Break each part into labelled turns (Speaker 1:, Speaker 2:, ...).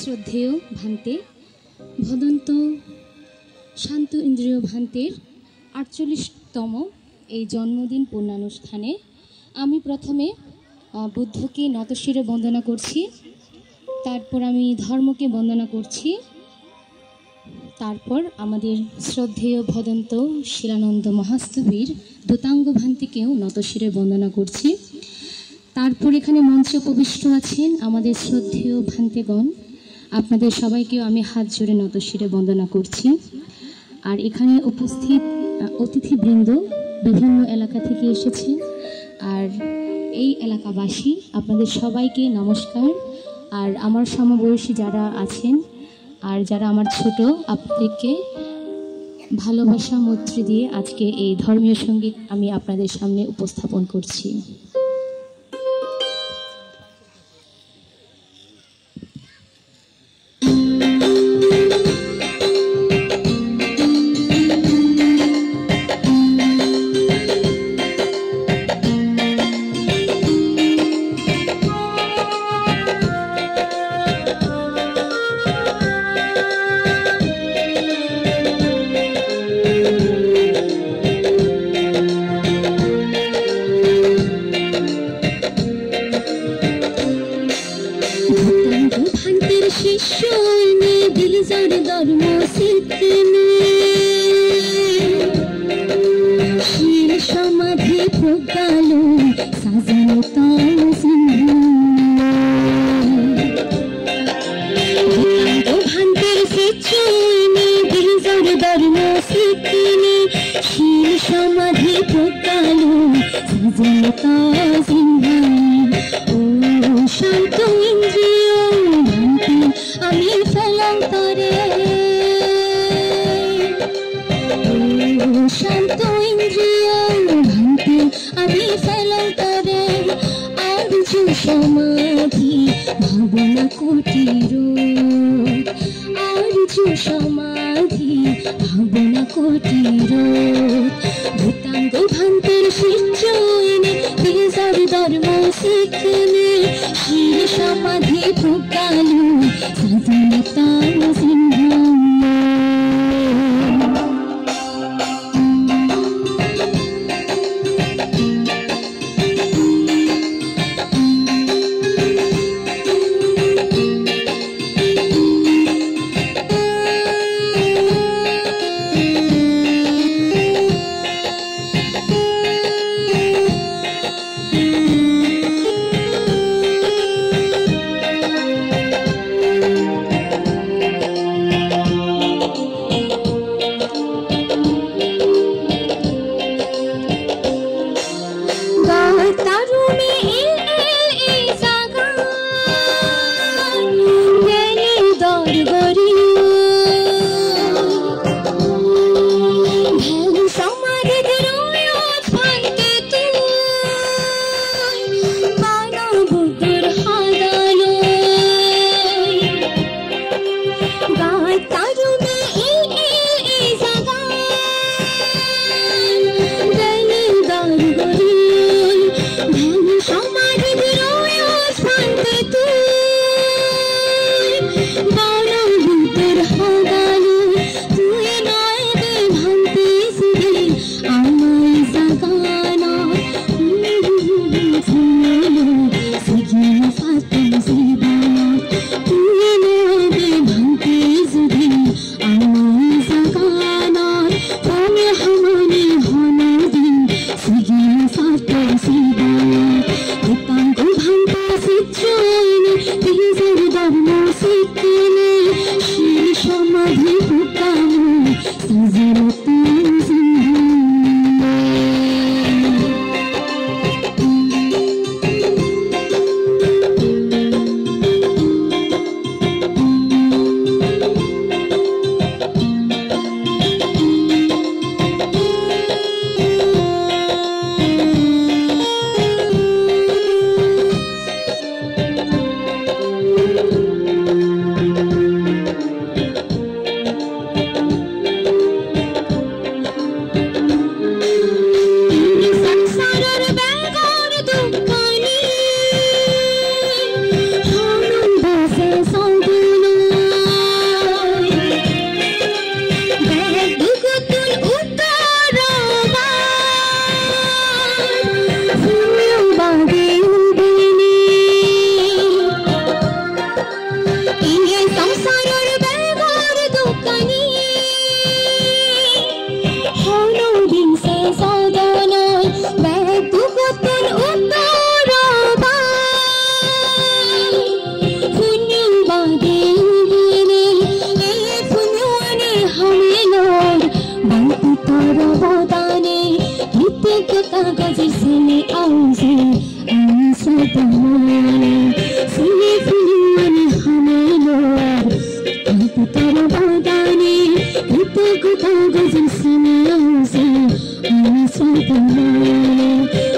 Speaker 1: শ্রদ্ধেয় ভান্তে ভদন্ত শান্ত ইন্দ্রিয় ভান্তের ৪৮তম এই জন্মদিন পূর্ণানুষ্ঠানে আমি প্রথমে বুদ্ধকে নতশিরে বন্দনা করছি, তারপর আমি ধর্মকে বন্দনা করছি, তারপর আমাদের শ্রদ্ধেয় ভদন্ত শিলানন্দ মহাস্তবীর দূতাঙ্গ ভান্তিকেও নতশিরে বন্দনা করছি। তারপর এখানে মঞ্চে উপবিষ্ট আছেন আমাদের শ্রদ্ধেয় ভান্তেগণ, আপনাদের সবাইকেও আমি হাত জোড়ে নতশিরে বন্দনা করছি। আর এখানে উপস্থিত অতিথিবৃন্দ বিভিন্ন এলাকা থেকে এসেছেন, আর এই এলাকাবাসী আপনাদের সবাইকে নমস্কার। আর আমার সমবয়সী যারা আছেন আর যারা আমার ছোট, আপনাদেরকে ভালোবাসা মৈত্রী দিয়ে আজকে এই ধর্মীয় সঙ্গীত আমি আপনাদের সামনে উপস্থাপন করছি।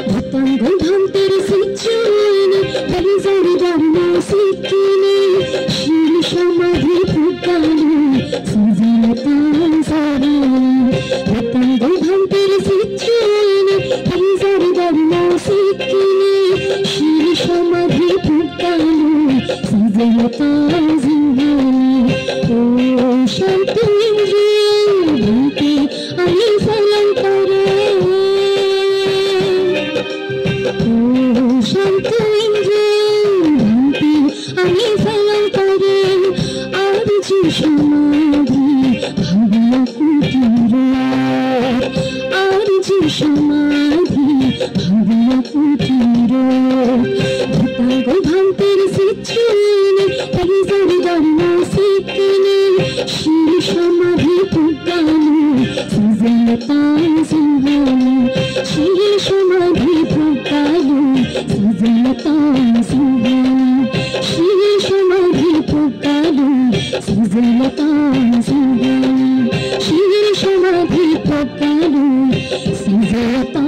Speaker 1: ভূতাঙ্গ ভান্তের সিচুনে হরিজরি ধর্ম সিকিনে শিল সমাধি ফুকালু সুজিলতা সারি ভূতাঙ্গ ভান্তের সিচুনে হরিজরি ধর্ম সিকিনে শিল সমাধি ফুকালু সুজিলতা জিহারি ও শান্তি ভূতে আমি ফলন করে শান্ত ইন্দ্রিয় আমি ফলন করে আর যে সমাধি ভাবিয়া কুটির আর যে সমাধি ভাবিয়া কুটির ভূতাঙ্গ ভান্তের সিচুনে হরিজরি ধর্ম সিকিনে শিল সমাধি ফুকালু সুজলতা সিংহানি শিল সমাধি ফুকালু সুজলতা সিংহানি শিল সমাধি ফুকালু সুজলতা সিংহানি শিল সমাধি ফুকালু সুজলতা